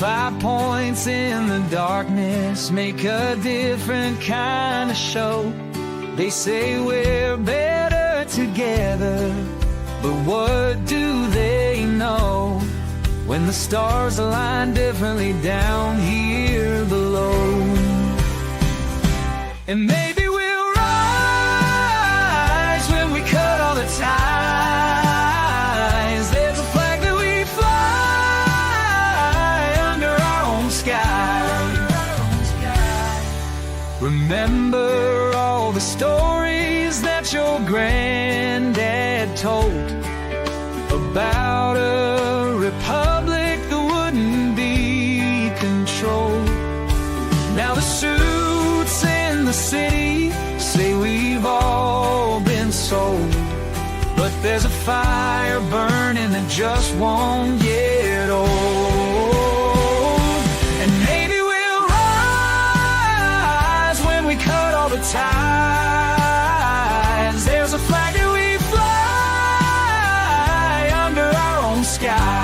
5 points in the darkness make a different kind of show. They say we're better together, but what do they know when the stars align differently down here below? And maybe we'll rise when we cut all the ties. There's a flag that we fly under our own sky. Remember all the stories that your granddad told about a republic that wouldn't be controlled. Now the suits in the city say we've all been sold, but there's a fire burning that just won't get old. And maybe we'll rise when we cut all the ties. There's a flag that we fly under our own sky.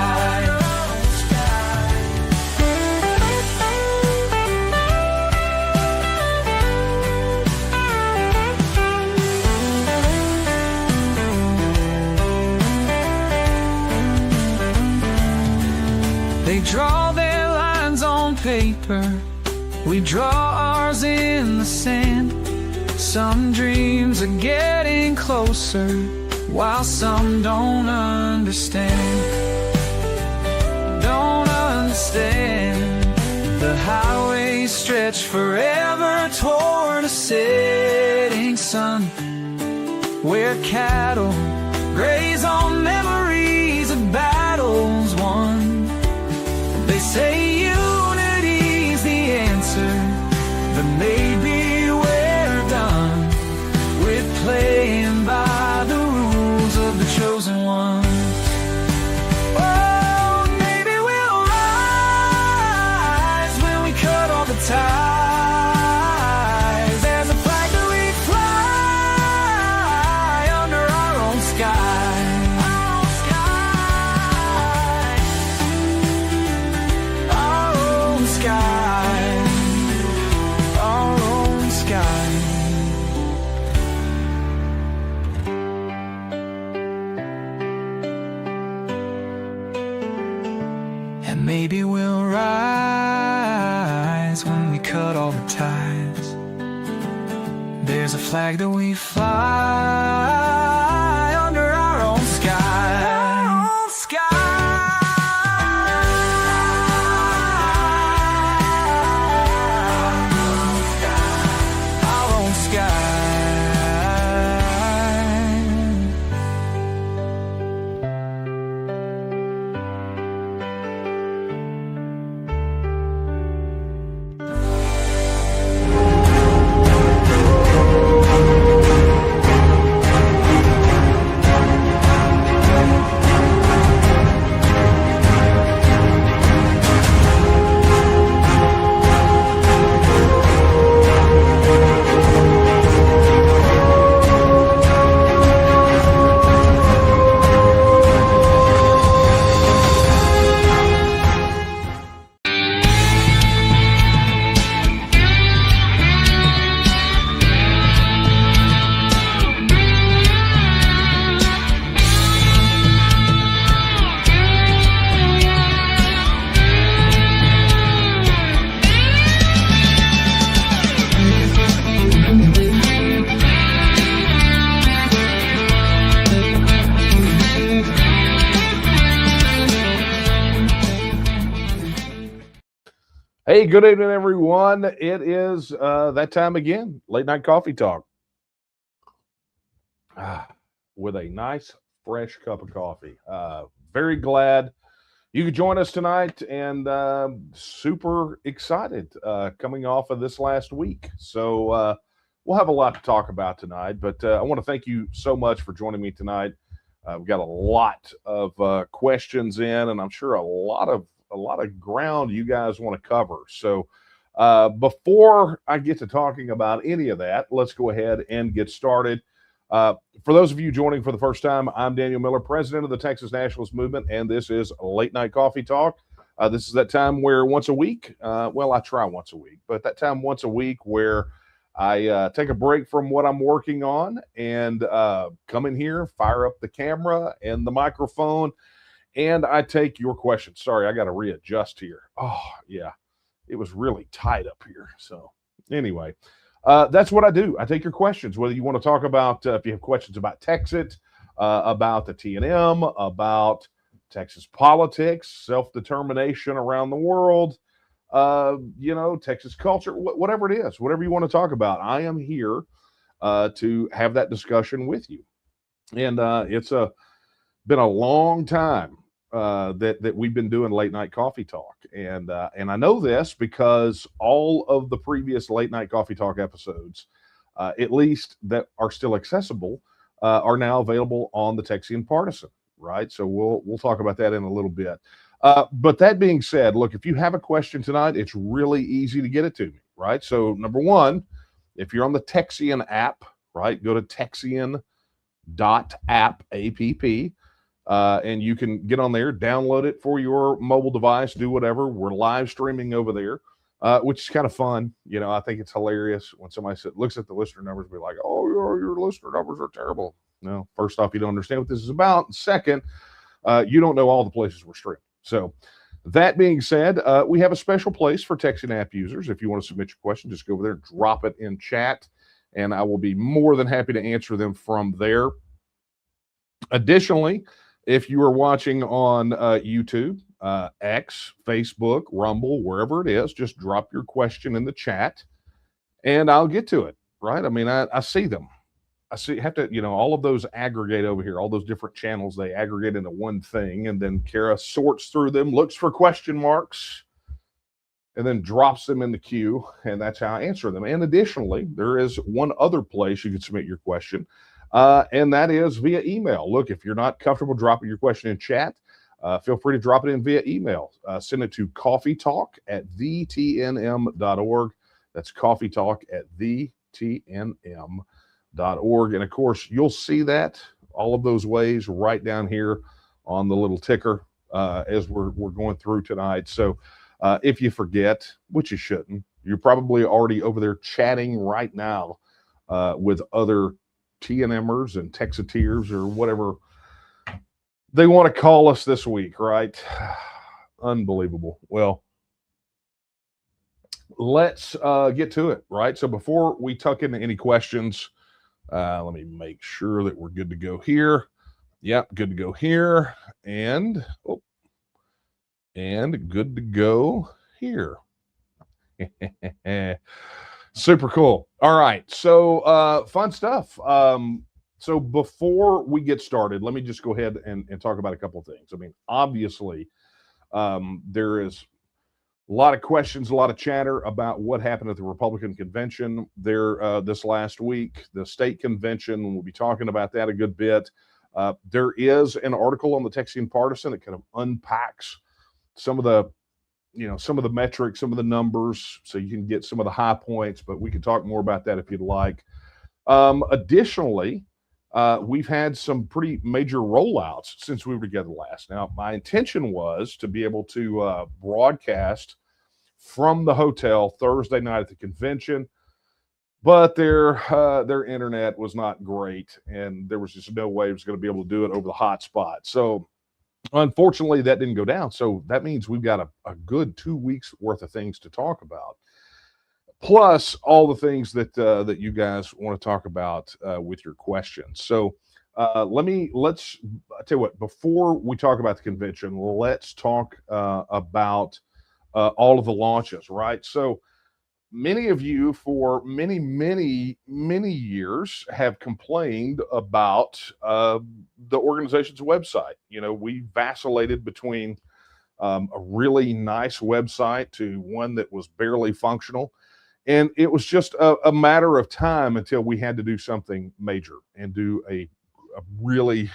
They draw their lines on paper, we draw ours in the sand. Some dreams are getting closer, while some don't understand. Don't understand. The highways stretch forever toward a setting sun, where cattle graze on memories of battles won. They say unity's the answer, but maybe we're done with playing by the rules of the chosen one. Oh, maybe we'll rise when we cut all the ties. There's a flag that we fly under our own sky. Maybe we'll rise when we cut all the ties. There's a flag that we fly under our own sky. Our own sky. Our own sky. Hey, good evening, everyone. It is that time again, late night coffee talk. With a nice, fresh cup of coffee. Very glad you could join us tonight, and super excited coming off of this last week. So we'll have a lot to talk about tonight, but I want to thank you so much for joining me tonight. We've got a lot of questions in, and I'm sure a lot of ground you guys want to cover. So before I get to talking about any of that, let's go ahead and get started. For those of you joining for the first time, I'm Daniel Miller, president of the Texas Nationalist Movement, and this is Late Night Coffee Talk. This is that time where once a week, well, I try once a week, but that time once a week where I take a break from what I'm working on and come in here, fire up the camera and the microphone, and I take your questions. Sorry, I got to readjust here. Oh, yeah, it was really tight up here. So anyway, that's what I do. I take your questions, whether you want to talk about, if you have questions about TEXIT, about the T&M, about Texas politics, self-determination around the world, Texas culture, whatever it is, whatever you want to talk about. I am here to have that discussion with you. And it's been a long time that we've been doing late night coffee talk, and I know this because all of the previous late night coffee talk episodes, at least that are still accessible, are now available on the Texian Partisan. Right, so we'll talk about that in a little bit. But that being said, look, if you have a question tonight, it's really easy to get it to me. Right, so number one, if you're on the Texian app, right, go to Texian.app, and you can get on there, download it for your mobile device, do whatever. We're live streaming over there, which is kind of fun. I think it's hilarious when somebody looks at the listener numbers and be like, oh, your listener numbers are terrible. No, first off, you don't understand what this is about. Second, you don't know all the places we're streaming. So that being said, we have a special place for Texian app users. If you want to submit your question, just go over there and drop it in chat, and I will be more than happy to answer them from there. Additionally, if you are watching on YouTube, X, Facebook, Rumble, wherever it is, just drop your question in the chat, and I'll get to it, right? I mean, I see them. All of those aggregate over here, all those different channels, they aggregate into one thing, and then Kara sorts through them, looks for question marks, and then drops them in the queue, and that's how I answer them. And additionally, there is one other place you can submit your question, and that is via email. Look, if you're not comfortable dropping your question in chat, feel free to drop it in via email. Send it to coffeetalk@thetnm.org. That's coffeetalk@thetnm.org. And of course, you'll see that all of those ways right down here on the little ticker as we're going through tonight. So if you forget, which you shouldn't, you're probably already over there chatting right now with other TNMers and Texiteers or whatever they want to call us this week, right? Unbelievable. Well, let's get to it, right? So before we tuck into any questions, let me make sure that we're good to go here. Yep, good to go here. And good to go here. Super cool. All right. So fun stuff. So before we get started, let me just go ahead and talk about a couple of things. I mean, obviously, there is a lot of questions, a lot of chatter about what happened at the Republican convention there this last week, the state convention. We'll be talking about that a good bit. There is an article on the Texian Partisan that kind of unpacks some of the metrics, some of the numbers, so you can get some of the high points, but we can talk more about that if you'd like. Additionally, we've had some pretty major rollouts since we were together last. Now, my intention was to be able to broadcast from the hotel Thursday night at the convention, but their internet was not great, and there was just no way it was going to be able to do it over the hotspot. So unfortunately, that didn't go down. So that means we've got a good 2 weeks worth of things to talk about, plus all the things that you guys want to talk about with your questions. So let's tell you what, before we talk about the convention, let's talk about all of the launches, right? So many of you for many years have complained about the organization's website. We vacillated between a really nice website to one that was barely functional. And it was just a matter of time until we had to do something major and do a really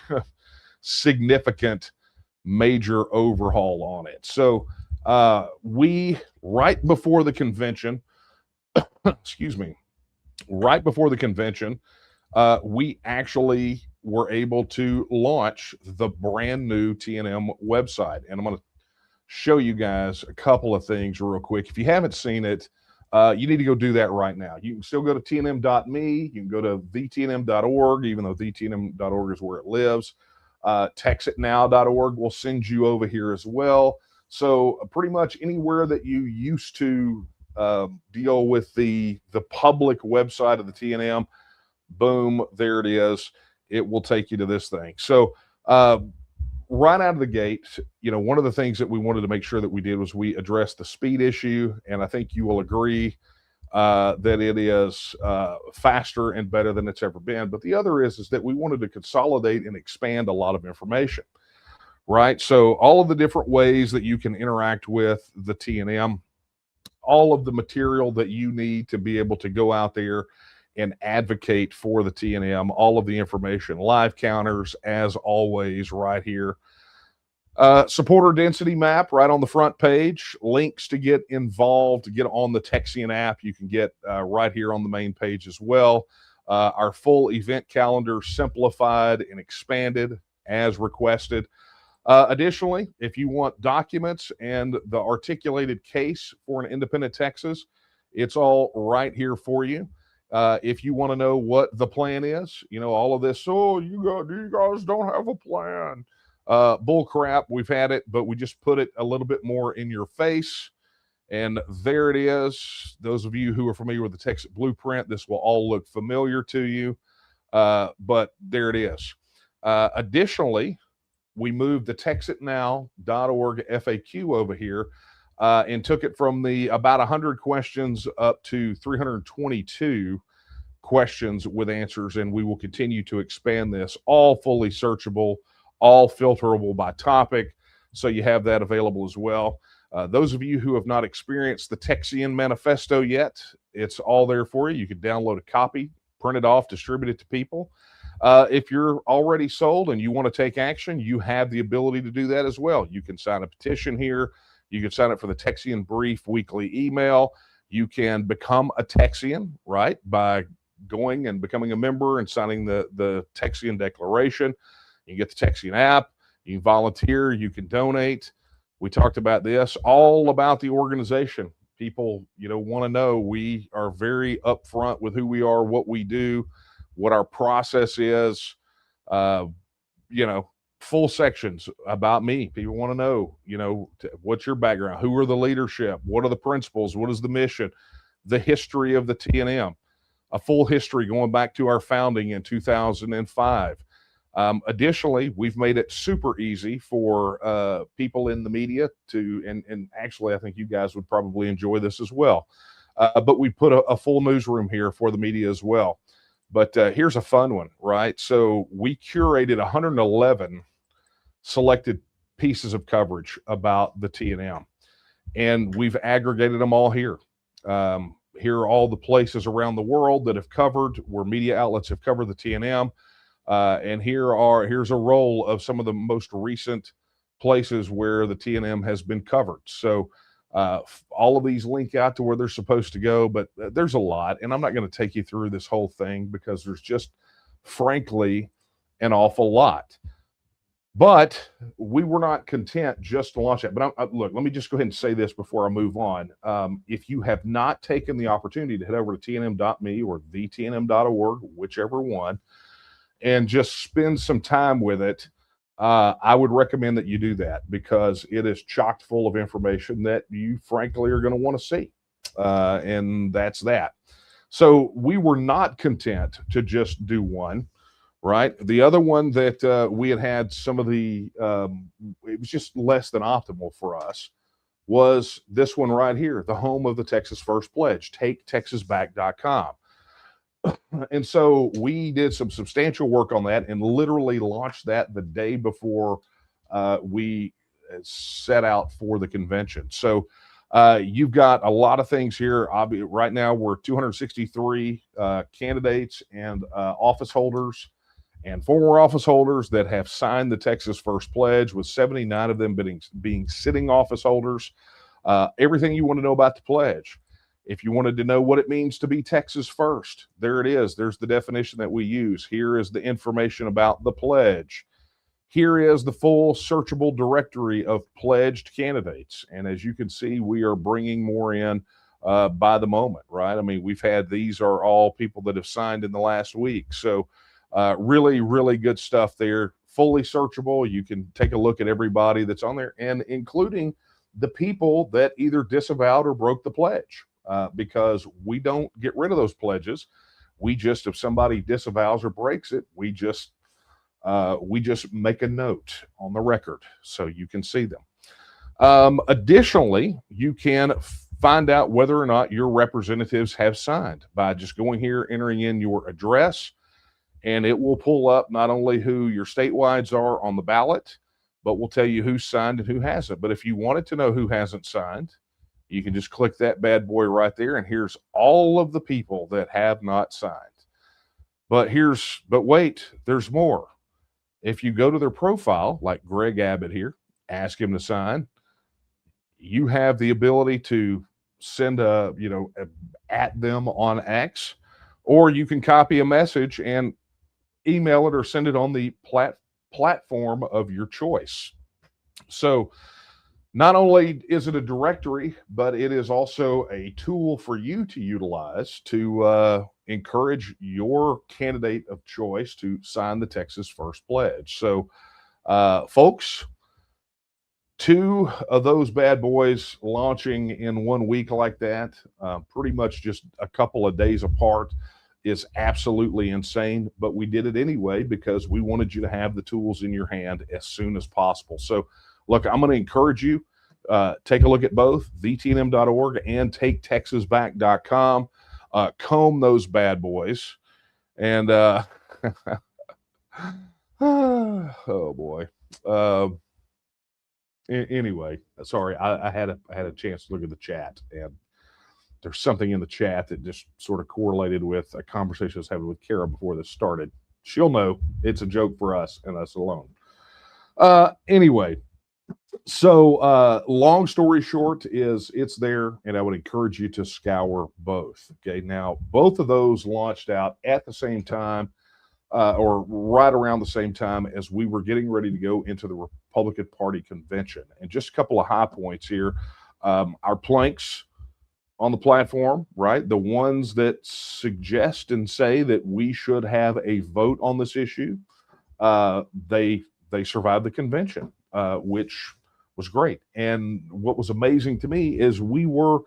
significant major overhaul on it. So we, right before the convention, right before the convention, we actually were able to launch the brand new TNM website. And I'm going to show you guys a couple of things real quick. If you haven't seen it, you need to go do that right now. You can still go to tnm.me. You can go to tnm.org, even though tnm.org is where it lives. TEXITnow.org will send you over here as well. So pretty much anywhere that you used to deal with the public website of the TNM, boom, there it is. It will take you to this thing. So right out of the gate, one of the things that we wanted to make sure that we did was we addressed the speed issue, and I think you will agree that it is faster and better than it's ever been. But the other is that we wanted to consolidate and expand a lot of information, right? So all of the different ways that you can interact with the TNM, all of the material that you need to be able to go out there and advocate for the TNM, all of the information, live counters, as always, right here. Supporter density map right on the front page, links to get involved, to get on the Texian app, you can get right here on the main page as well. Our full event calendar simplified and expanded as requested. Additionally, if you want documents and the articulated case for an independent Texas, it's all right here for you. If you want to know what the plan is, all of this, you guys don't have a plan. Bull crap, we've had it, but we just put it a little bit more in your face. And there it is. Those of you who are familiar with the TEXIT blueprint, this will all look familiar to you. But there it is. Additionally, we moved the TEXITnow.org FAQ over here and took it from the about 100 questions up to 322 questions with answers, and we will continue to expand this, all fully searchable, all filterable by topic, so you have that available as well. Those of you who have not experienced the Texian Manifesto yet, it's all there for you. You can download a copy, print it off, distribute it to people. If you're already sold and you want to take action, you have the ability to do that as well. You can sign a petition here. You can sign up for the Texian Brief weekly email. You can become a Texian, right, by going and becoming a member and signing the Texian Declaration. You can get the Texian app. You can volunteer. You can donate. We talked about this, all about the organization. People, want to know. We are very upfront with who we are, what we do, what our process is. Full sections about me. People want to know, what's your background? Who are the leadership? What are the principles? What is the mission? The history of the TNM. A full history going back to our founding in 2005. Additionally, we've made it super easy for people in the media to, and actually, I think you guys would probably enjoy this as well. But we put a full newsroom here for the media as well. But here's a fun one, right? So we curated 111 selected pieces of coverage about the TNM, and we've aggregated them all here. Here are all the places around the world that have covered, where media outlets have covered the TNM. And here's a roll of some of the most recent places where the TNM has been covered. So all of these link out to where they're supposed to go, but there's a lot, and I'm not going to take you through this whole thing because there's just, frankly, an awful lot. But we were not content just to launch that. But look, let me just go ahead and say this before I move on. If you have not taken the opportunity to head over to tnm.me or thetnm.org, whichever one, and just spend some time with it, I would recommend that you do that, because it is chock full of information that you frankly are going to want to see. And that's that. So we were not content to just do one, right? The other one that we had some of the, it was just less than optimal for us, was this one right here, the home of the Texas First Pledge, TakeTexasBack.com. And so we did some substantial work on that and literally launched that the day before we set out for the convention. So you've got a lot of things here. Right now, we're 263 candidates and office holders and former office holders that have signed the Texas First Pledge, with 79 of them being sitting office holders. Everything you want to know about the pledge. If you wanted to know what it means to be Texas first, there it is. There's the definition that we use. Here is the information about the pledge. here is the full searchable directory of pledged candidates. And as you can see, we are bringing more in by the moment, right? I mean, these are all people that have signed in the last week. So really, really good stuff there. Fully searchable. You can take a look at everybody that's on there, and including the people that either disavowed or broke the pledge, because we don't get rid of those pledges. We just, if somebody disavows or breaks it, we just make a note on the record so you can see them. Additionally, you can find out whether or not your representatives have signed by just going here, entering in your address, and it will pull up not only who your statewides are on the ballot, but we'll tell you who signed and who hasn't. But if you wanted to know who hasn't signed, you can just click that bad boy right there, and here's all of the people that have not signed. But wait, there's more. If you go to their profile, like Greg Abbott here, ask him to sign, you have the ability to send at them on X, or you can copy a message and email it or send it on the platform of your choice. So not only is it a directory, but it is also a tool for you to utilize to encourage your candidate of choice to sign the Texas First Pledge. So, folks, 2 of those bad boys launching in 1 week like that, pretty much just a couple of days apart, is absolutely insane. But we did it anyway because we wanted you to have the tools in your hand as soon as possible. So, look, I'm going to encourage you, take a look at both, vtnm.org and taketexasback.com. Comb those bad boys. And, oh boy. Anyway, sorry, I had a chance to look at the chat, and there's something in the chat that just sort of correlated with a conversation I was having with Kara before this started. She'll know it's a joke for us and us alone. Anyway, so long story short is it's there, and I would encourage you to scour both. Okay, now both of those launched out at the same time, or right around the same time as we were getting ready to go into the Republican Party convention. And just a couple of high points here. Our planks on the platform, right? The ones that suggest and say that we should have a vote on this issue, they survived the convention, which was great. And what was amazing to me is we were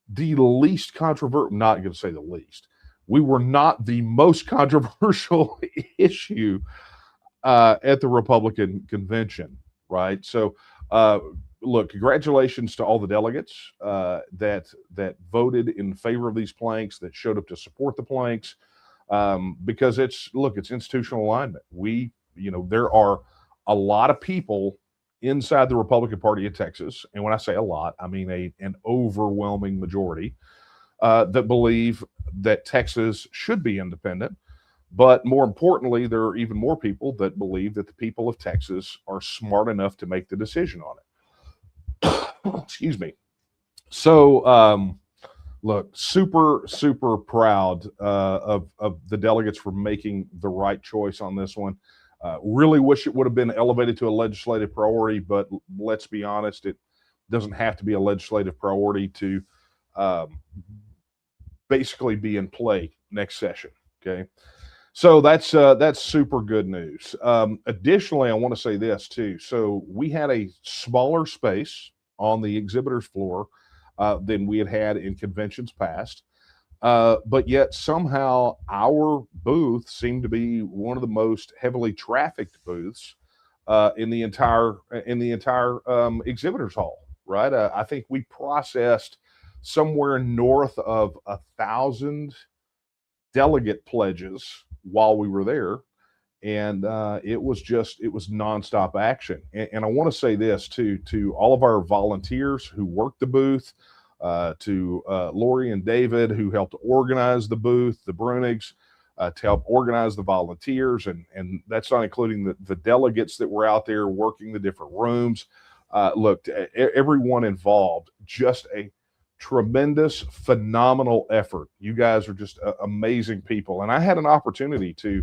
the least controversial, not going to say the least, we were not the most controversial issue at the Republican convention, right? So, look, congratulations to all the delegates that voted in favor of these planks, that showed up to support the planks, because it's institutional alignment. There are a lot of people inside the Republican Party of Texas, and when I say a lot, I mean an overwhelming majority, that believe that Texas should be independent. But more importantly, there are even more people that believe that the people of Texas are smart enough to make the decision on it. Excuse me. So, look, super proud of the delegates for making the right choice on this one. Really wish it would have been elevated to a legislative priority, but let's be honest, it doesn't have to be a legislative priority to basically be in play next session. Okay, so that's super good news. Additionally, I want to say this too. So we had a smaller space on the exhibitors floor than we had in conventions past. But yet somehow our booth seemed to be one of the most heavily trafficked booths in the entire exhibitors hall, right? I think we processed somewhere north of 1,000 delegate pledges while we were there, and it was nonstop action. And I want to say this too, to all of our volunteers who worked the booth, to Lori and David, who helped organize the booth, the Brunigs, to help organize the volunteers, and that's not including the delegates that were out there working the different rooms. Look, everyone involved, just a tremendous, phenomenal effort. You guys are just amazing people. And I had an opportunity to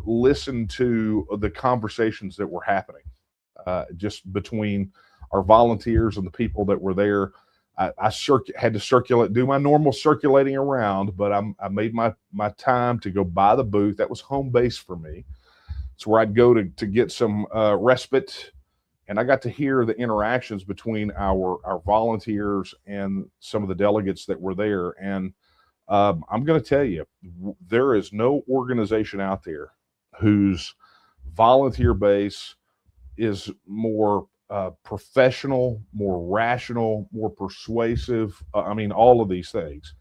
listen to the conversations that were happening just between our volunteers and the people that were there. I had to circulate, do my normal circulating around, but I made my time to go by the booth. That was home base for me. It's where I'd go to get some respite, and I got to hear the interactions between our volunteers and some of the delegates that were there. And I'm going to tell you, there is no organization out there whose volunteer base is more professional, more rational, more persuasive. I mean, all of these things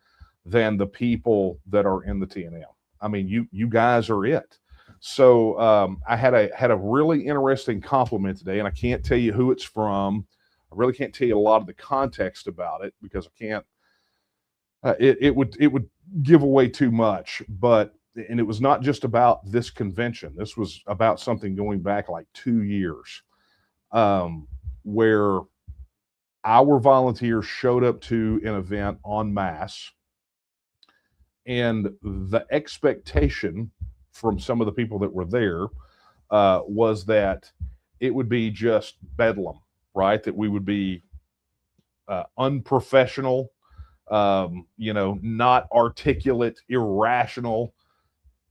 than the people that are in the TNM. I mean, you guys are it. So I had a really interesting compliment today, and I can't tell you who it's from. I really can't tell you a lot of the context about it because I can't. It would give away too much, and it was not just about this convention. This was about something going back like 2 years, where our volunteers showed up to an event en masse, and the expectation from some of the people that were there was that it would be just bedlam, right? That we would be unprofessional, not articulate, irrational.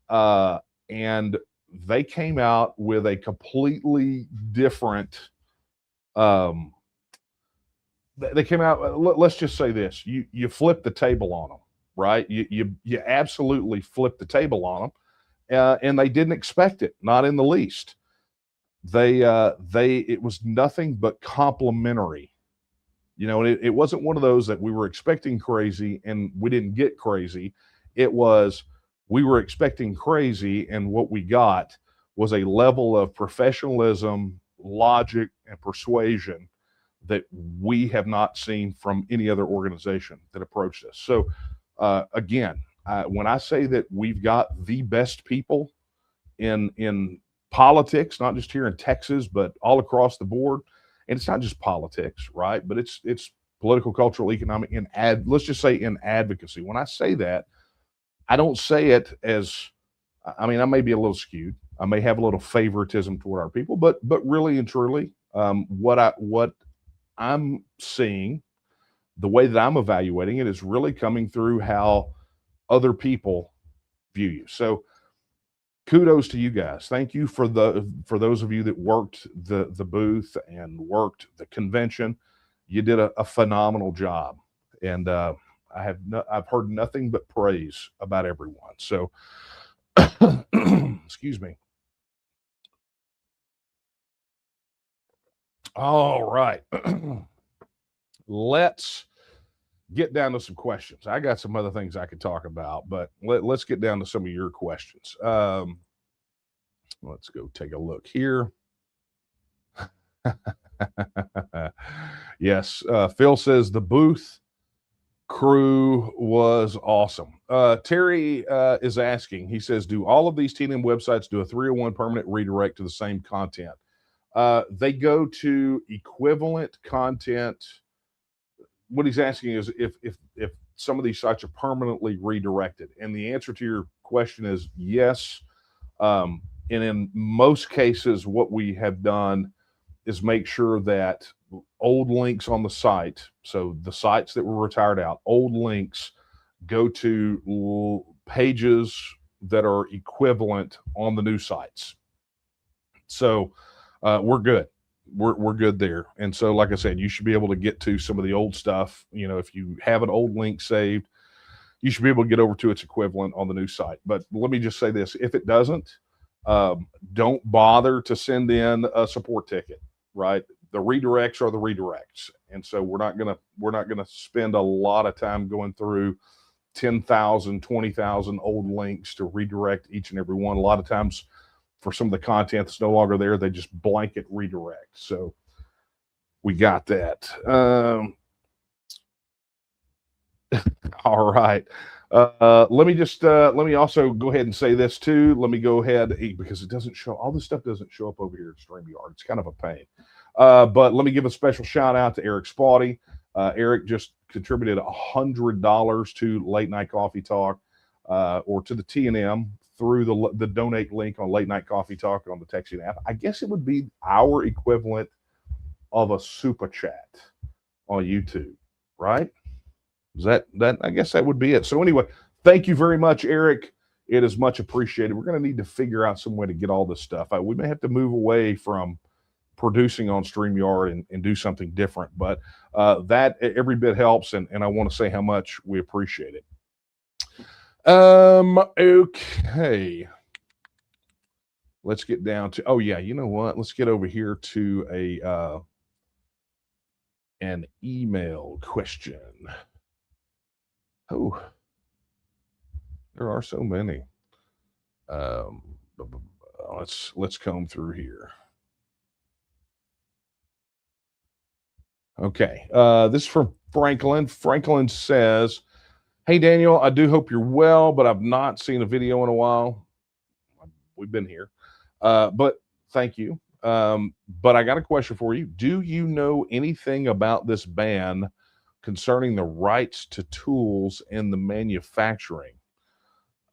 And they came out with a completely different, they came out, let's just say this, you flipped the table on them, right? You absolutely flipped the table on them, and they didn't expect it, not in the least. It was nothing but complimentary. It wasn't one of those that we were expecting crazy and we didn't get crazy. It was, we were expecting crazy, and what we got was a level of professionalism, logic, and persuasion that we have not seen from any other organization that approached us. So again, when I say that we've got the best people in politics, not just here in Texas, but all across the board, and it's not just politics, right? But it's political, cultural, economic, and let's just say in advocacy. When I say that, I don't say it as, I mean, I may be a little skewed. I may have a little favoritism toward our people, but really and truly, what I'm seeing, the way that I'm evaluating it, is really coming through how other people view you. So kudos to you guys. Thank you for those of you that worked the booth and worked the convention. You did a phenomenal job, and I've heard nothing but praise about everyone. So, excuse me. All right, let's get down to some questions. I got some other things I could talk about, but let's get down to some of your questions. Let's go take a look here. Yes, Phil says the booth crew was awesome. Terry is asking, he says, do all of these TNM websites do a 301 permanent redirect to the same content? They go to equivalent content. What he's asking is if some of these sites are permanently redirected. And the answer to your question is yes. And in most cases, what we have done is make sure that old links on the site, so the sites that were retired out, old links go to pages that are equivalent on the new sites. So we're good. We're good there. And so, like I said, you should be able to get to some of the old stuff. If you have an old link saved, you should be able to get over to its equivalent on the new site. But let me just say this: if it doesn't, don't bother to send in a support ticket. Right? The redirects are the redirects, and so we're not gonna spend a lot of time going through 10,000, 20,000 old links to redirect each and every one. A lot of times, for some of the content that's no longer there, they just blanket redirect. So we got that. All right. Let me also go ahead and say this too. Let me go ahead, because it doesn't show, all this stuff doesn't show up over here at StreamYard. It's kind of a pain. But let me give a special shout out to Eric Spaulding. Eric just contributed $100 to Late Night Coffee Talk, or to the TNM through the donate link on Late Night Coffee Talk on the TEXIT app. I guess it would be our equivalent of a super chat on YouTube, right? Is that I guess that would be it. So anyway, thank you very much, Eric. It is much appreciated. We're going to need to figure out some way to get all this stuff. We may have to move away from producing on StreamYard and do something different, but that every bit helps, and I want to say how much we appreciate it. Okay. Let's get down to, oh yeah, you know what? Let's get over here to an email question. Oh, there are so many. Let's comb through here. Okay, this is from Franklin. Franklin says, "Hey Daniel, I do hope you're well, but I've not seen a video in a while. We've been here, but thank you. But I got a question for you. Do you know anything about this ban concerning the rights to tools in the manufacturing?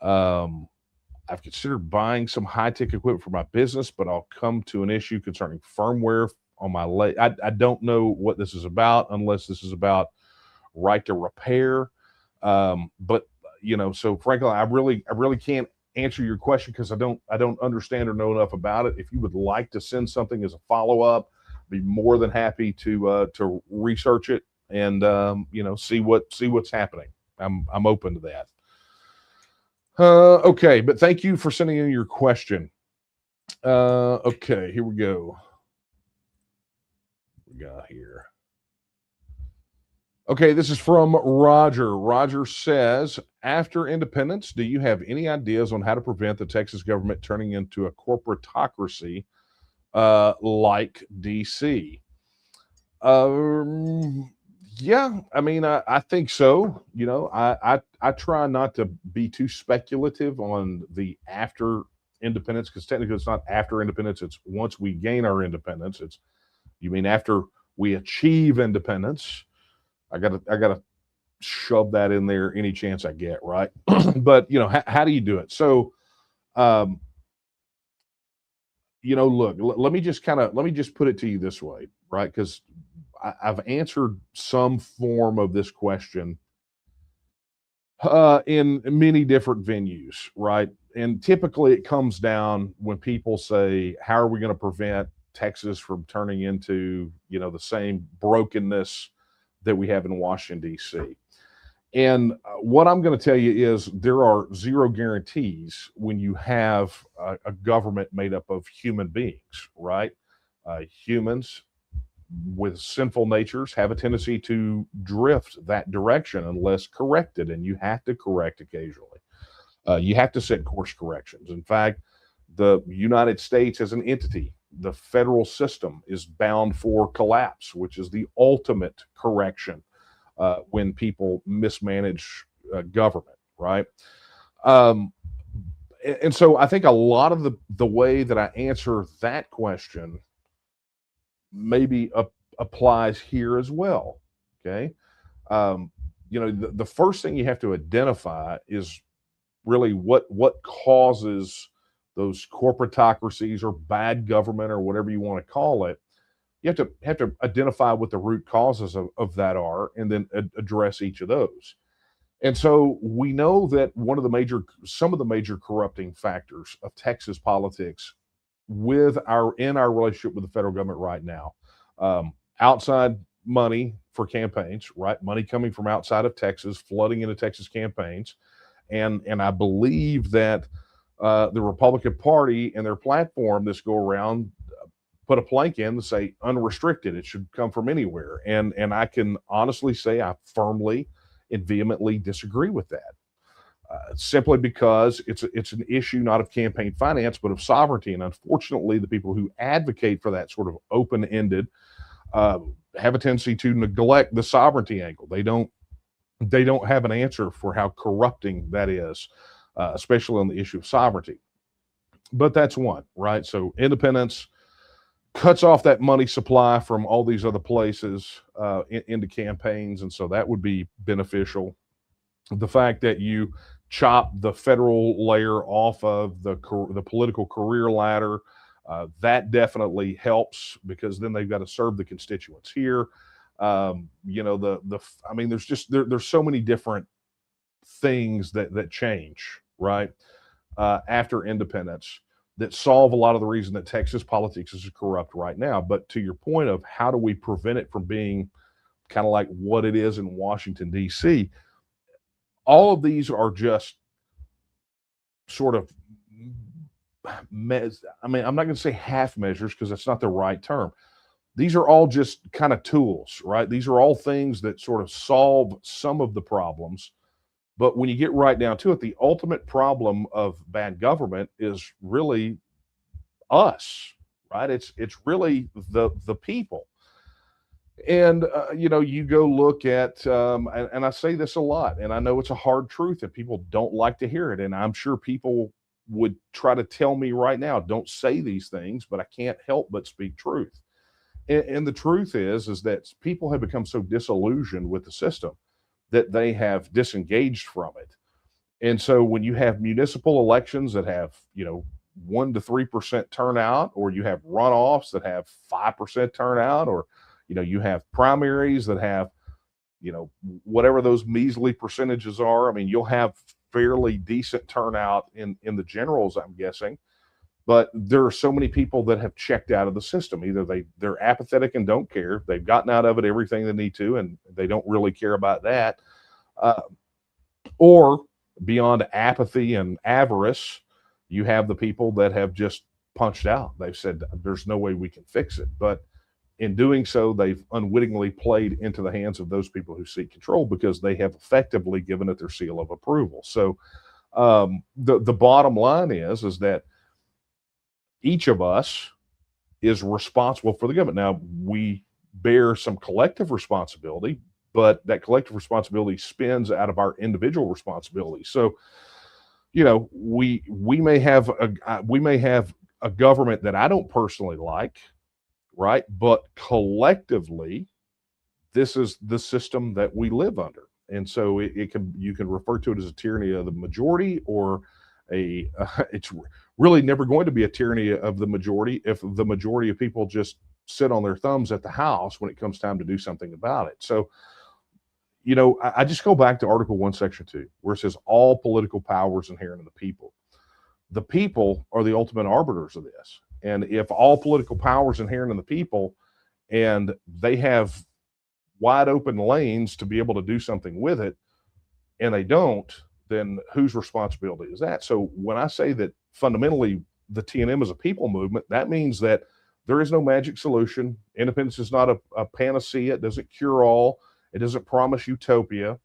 I've considered buying some high-tech equipment for my business, but I'll come to an issue concerning firmware on my I don't know what this is about, unless this is about right to repair. But you know, so Franklin, I really can't answer your question because I don't understand or know enough about it. If you would like to send something as a follow-up, I'd be more than happy to research it and you know, see what's happening. I'm open to that. Okay, but thank you for sending in your question. Okay, here we go. What we got here. Okay, this is from Roger. Roger says, after independence, do you have any ideas on how to prevent the Texas government turning into a corporatocracy like DC? Yeah, I mean, I think so. You know, I try not to be too speculative on the after independence, because technically it's not after independence, it's once we gain our independence. It's, you mean after we achieve independence. I gotta shove that in there any chance I get, right? But you know, how do you do it? So you know, look, let me just put it to you this way, right? Because I've answered some form of this question in many different venues, right? And typically it comes down when people say, how are we going to prevent Texas from turning into, you know, the same brokenness that we have in Washington, D.C.? And what I'm going to tell you is there are zero guarantees when you have a government made up of human beings, right? Humans with sinful natures have a tendency to drift that direction unless corrected, and you have to correct occasionally. You have to set course corrections. In fact, the United States as an entity, the federal system, is bound for collapse, which is the ultimate correction when people mismanage government, right? And so I think a lot of the way that I answer that question maybe applies here as well. Okay. You know, the first thing you have to identify is really what causes those corporatocracies or bad government or whatever you want to call it. You have to identify what the root causes of that are, and then address each of those. And so we know that some of the major corrupting factors of Texas politics in our relationship with the federal government right now, outside money for campaigns, right? Money coming from outside of Texas, flooding into Texas campaigns. And I believe that the Republican Party and their platform this go around put a plank in to say unrestricted. It should come from anywhere. And I can honestly say I firmly and vehemently disagree with that. Simply because it's an issue not of campaign finance, but of sovereignty. And unfortunately, the people who advocate for that sort of open-ended have a tendency to neglect the sovereignty angle. They don't have an answer for how corrupting that is, especially on the issue of sovereignty. But that's one, right? So independence cuts off that money supply from all these other places into campaigns, and so that would be beneficial. The fact that you chop the federal layer off of the political career ladder. That definitely helps because then they've got to serve the constituents here. You know, I mean, there's just there's so many different things that change, right? After independence that solve a lot of the reason that Texas politics is corrupt right now. But to your point of how do we prevent it from being kind of like what it is in Washington, D.C., all of these are just sort of, I mean, I'm not going to say half measures because that's not the right term. These are all just kind of tools, right? These are all things that sort of solve some of the problems. But when you get right down to it, the ultimate problem of bad government is really us, right? It's really the people. And you know, you go look at, and I say this a lot, and I know it's a hard truth, and people don't like to hear it. And I'm sure people would try to tell me right now, don't say these things, but I can't help but speak truth. And the truth is that people have become so disillusioned with the system that they have disengaged from it. And so when you have municipal elections that have, you know, 1 to 3% turnout, or you have runoffs that have 5% turnout, or, you know, you have primaries that have, you know, whatever those measly percentages are. I mean, you'll have fairly decent turnout in the generals, I'm guessing. But there are so many people that have checked out of the system. Either they're apathetic and don't care. They've gotten out of it everything they need to, and they don't really care about that. Uh, or beyond apathy and avarice, you have the people that have just punched out. They've said, there's no way we can fix it. But in doing so, they've unwittingly played into the hands of those people who seek control because they have effectively given it their seal of approval. So the bottom line is that each of us is responsible for the government. Now, we bear some collective responsibility, but that collective responsibility spins out of our individual responsibility. So, you know, we may have a government that I don't personally like, right? But collectively, this is the system that we live under. And so you can refer to it as a tyranny of the majority, or it's really never going to be a tyranny of the majority if the majority of people just sit on their thumbs at the house when it comes time to do something about it. So, you know, I just go back to Article 1, Section 2, where it says all political power is inherent in the people. The people are the ultimate arbiters of this. And if all political power is inherent in the people and they have wide open lanes to be able to do something with it, and they don't, then whose responsibility is that? So when I say that fundamentally the TNM is a people movement, that means that there is no magic solution. Independence is not a panacea. It doesn't cure all. It doesn't promise utopia.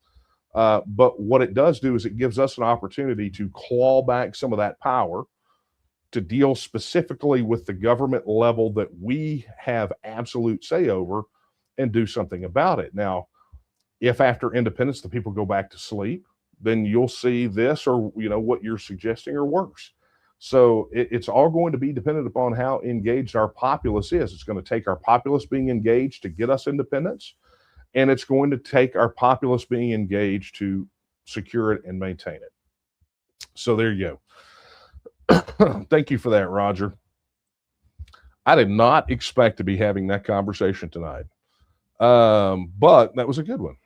But what it does do is it gives us an opportunity to claw back some of that power to deal specifically with the government level that we have absolute say over and do something about it. Now, if after independence the people go back to sleep, then you'll see this, or, you know, what you're suggesting, or worse. So it's all going to be dependent upon how engaged our populace is. It's going to take our populace being engaged to get us independence, and it's going to take our populace being engaged to secure it and maintain it. So there you go. Thank you for that, Roger. I did not expect to be having that conversation tonight, but that was a good one.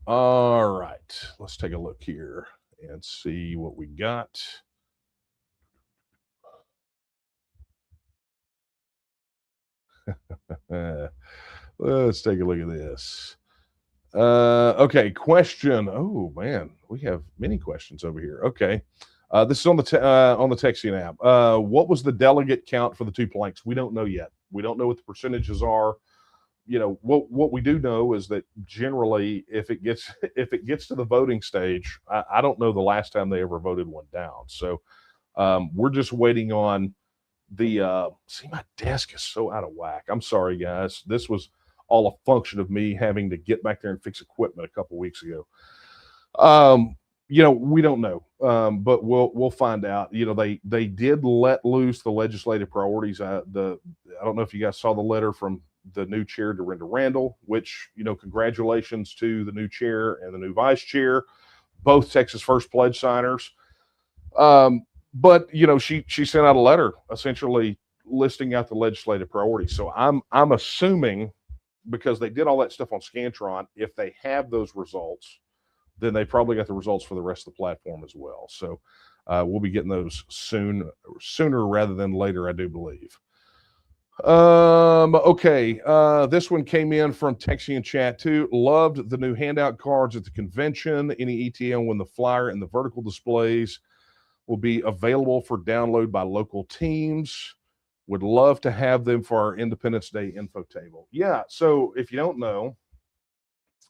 All right, let's take a look here and see what we got. Let's take a look at this. Okay, question. Oh man, we have many questions over here. Okay, this is on the TEXIT app. What was the delegate count for the two planks? We don't know yet. We don't know what the percentages are. You know, what we do know is that generally, if it gets to the voting stage, I don't know the last time they ever voted one down. So we're just waiting on the. See, my desk is so out of whack. I'm sorry, guys. This was all a function of me having to get back there and fix equipment a couple weeks ago. You know, we don't know, but we'll find out. You know, they did let loose the legislative priorities. I don't know if you guys saw the letter from the new chair, Dorinda Randall, which, you know, congratulations to the new chair and the new vice chair. both Texas First pledge signers. But she sent out a letter essentially listing out the legislative priorities. So I'm assuming, because they did all that stuff on Scantron, if they have those results, then they probably got the results for the rest of the platform as well. So we'll be getting those sooner rather than later, I do believe. Okay. This one came in from Texian Chat too. Loved the new handout cards at the convention. Any ETA on when the flyer and the vertical displays will be available for download by local teams? Would love to have them for our Independence Day info table. Yeah. So if you don't know,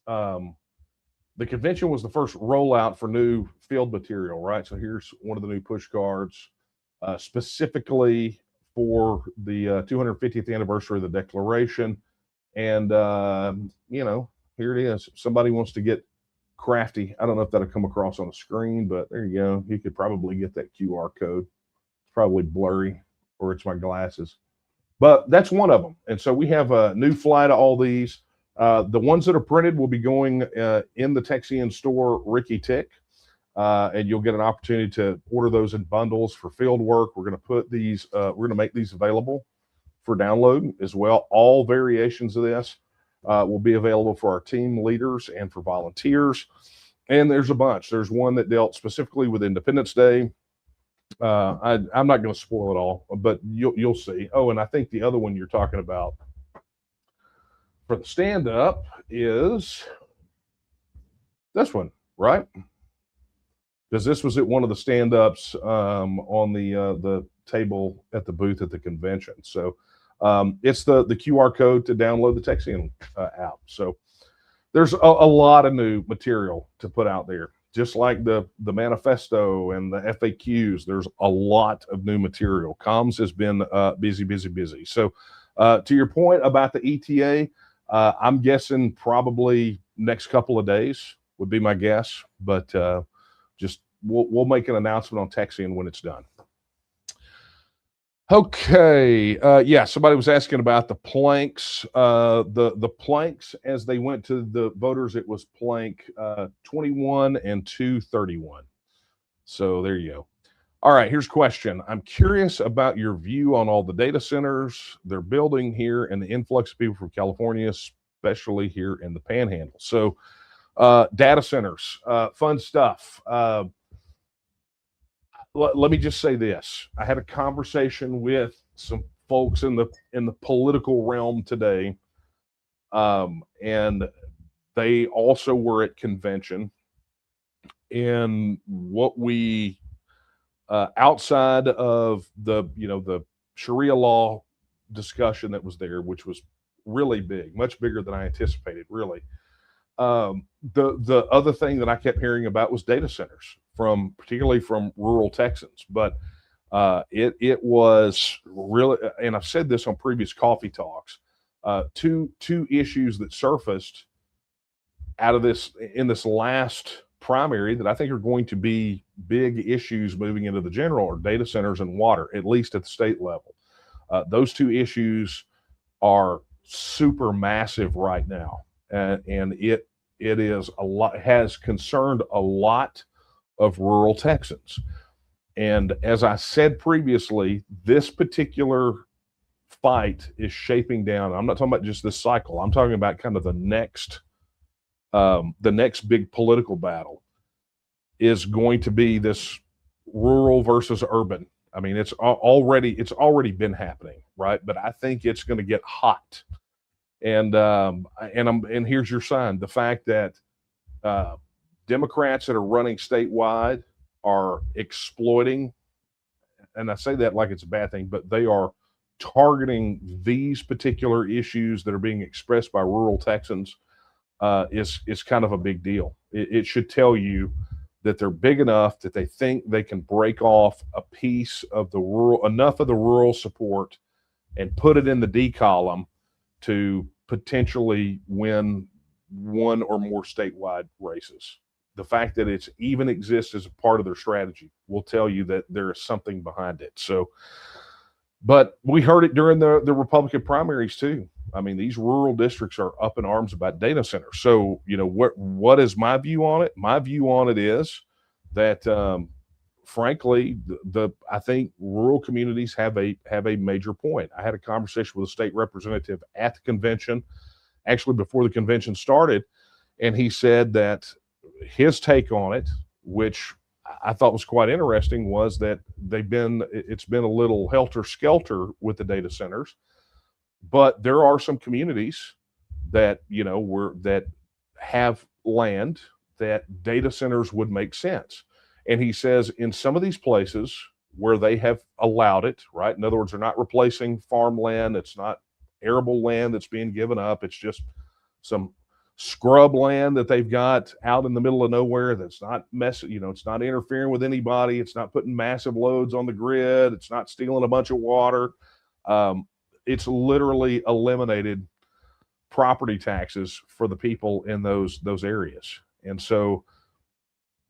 the convention was the first rollout for new field material, right? So here's one of the new push cards, specifically for the 250th anniversary of the Declaration. And, here it is. If somebody wants to get crafty, I don't know if that'll come across on the screen, but there you go. You could probably get that QR code. It's probably blurry, or it's my glasses. But that's one of them. And so we have a new fly to all these. The ones that are printed will be going in the Texian store, Ricky Tick, and you'll get an opportunity to order those in bundles for field work. We're going to put these, we're going to make these available for download as well. All variations of this will be available for our team leaders and for volunteers. And there's a bunch. There's one that dealt specifically with Independence Day. I'm not going to spoil it all, but you'll see. Oh, and I think the other one you're talking about for the stand-up is this one, right? Because this was at one of the stand-ups on the table at the booth at the convention. So it's the QR code to download the Texian app. So there's a lot of new material to put out there. Just like the manifesto and the FAQs, there's a lot of new material. Comms has been busy. So to your point about the ETA, I'm guessing probably next couple of days would be my guess, but just we'll make an announcement on Texian when it's done. Okay, yeah, somebody was asking about the planks. The planks, as they went to the voters, it was plank 21 and 231. So there you go. All right, here's a question. I'm curious about your view on all the data centers they're building here and the influx of people from California, especially here in the Panhandle. So data centers, fun stuff. Let me just say this. I had a conversation with some folks in the political realm today, and they also were at convention. And what we outside of the Sharia law discussion that was there, which was really big, much bigger than I anticipated, really. The other thing that I kept hearing about was data centers, particularly from rural Texans. But it was really, and I've said this on previous coffee talks, two issues that surfaced out of this in this last primary that I think are going to be big issues moving into the general are data centers and water, at least at the state level. Those two issues are super massive right now, and it is a lot, has concerned a lot of rural Texans. And as I said previously, this particular fight is shaping down. I'm not talking about just this cycle. I'm talking about kind of the next big political battle is going to be this rural versus urban. I mean, it's already been happening, right? But I think it's going to get hot. And here's your sign: the fact that Democrats that are running statewide are exploiting, and I say that like it's a bad thing, but they are targeting these particular issues that are being expressed by rural Texans is kind of a big deal. It should tell you that they're big enough that they think they can break off a piece of enough of the rural support and put it in the D column to potentially win one or more statewide races. The fact that it's even exists as a part of their strategy will tell you that there is something behind it. So, but we heard it during the Republican primaries too. I mean, these rural districts are up in arms about data centers. So, what is my view on it? My view on it is that, frankly, I think rural communities have a major point. I had a conversation with a state representative at the convention, actually before the convention started, and he said that his take on it, which I thought was quite interesting, was that it's been a little helter skelter with the data centers, but there are some communities that that have land that data centers would make sense. And he says in some of these places where they have allowed it, right? In other words, they're not replacing farmland, it's not arable land that's being given up, it's just some scrub land that they've got out in the middle of nowhere that's not messing, it's not interfering with anybody, it's not putting massive loads on the grid, it's not stealing a bunch of water. It's literally eliminated property taxes for the people in those areas. And so,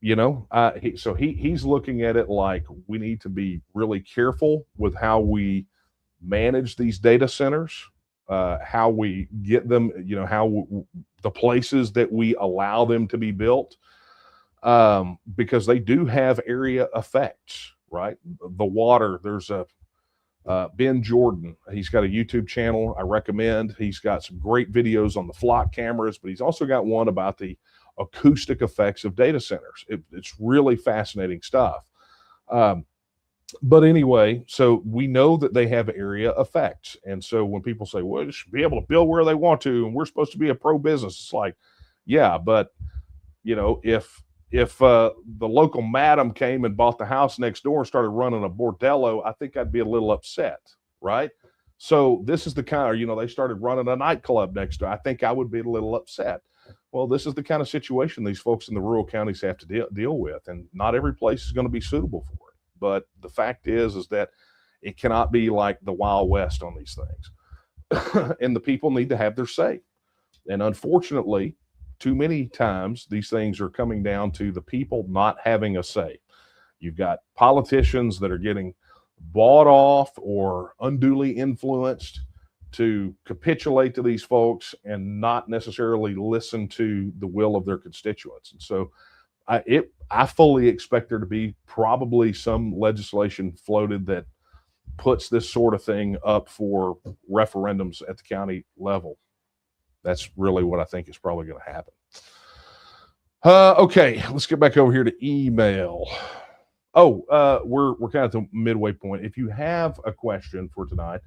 he's looking at it like we need to be really careful with how we manage these data centers, how we get them, the places that we allow them to be built, because they do have area effects, right? The water, there's Ben Jordan. He's got a YouTube channel I recommend. He's got some great videos on the flock cameras, but he's also got one about the acoustic effects of data centers. It's really fascinating stuff. But anyway, so we know that they have area effects. And so when people say, well, they should be able to build where they want to, and we're supposed to be a pro-business, it's like, yeah, but if the local madam came and bought the house next door and started running a bordello, I think I'd be a little upset, right? So this is the kind of, they started running a nightclub next door, I think I would be a little upset. Well, this is the kind of situation these folks in the rural counties have to deal with, and not every place is going to be suitable for it. But the fact is that it cannot be like the Wild West on these things. And the people need to have their say. And unfortunately, too many times these things are coming down to the people not having a say. You've got politicians that are getting bought off or unduly influenced to capitulate to these folks and not necessarily listen to the will of their constituents. And so I fully expect there to be probably some legislation floated that puts this sort of thing up for referendums at the county level. That's really what I think is probably going to happen. Okay, let's get back over here to email. We're kind of at the midway point. If you have a question for tonight,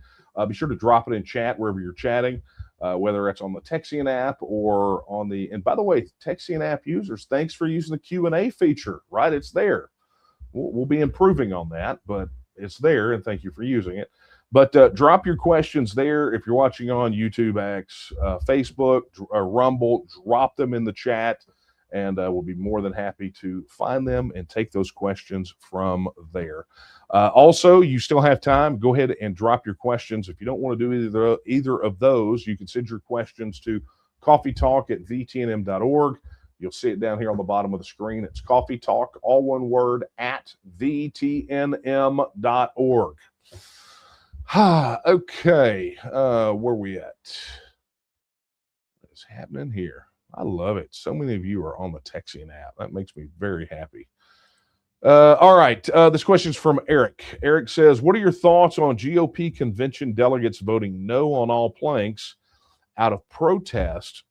be sure to drop it in chat wherever you're chatting, whether it's on the TEXIT app or on the, and by the way, TEXIT app users, thanks for using the Q&A feature, right? It's there. We'll be improving on that, but it's there, and thank you for using it. But drop your questions there. If you're watching on YouTube, X, Facebook, Rumble, drop them in the chat, and we'll be more than happy to find them and take those questions from there. Also, you still have time. Go ahead and drop your questions. If you don't want to do either of those, you can send your questions to coffeetalk@vtnm.org. You'll see it down here on the bottom of the screen. It's Coffee Talk, all one word, @vtnm.org. Okay, where we at? What's happening here? I love it. So many of you are on the TEXIT app. That makes me very happy. All right, this question is from Eric. Eric says, what are your thoughts on GOP convention delegates voting no on all planks out of protest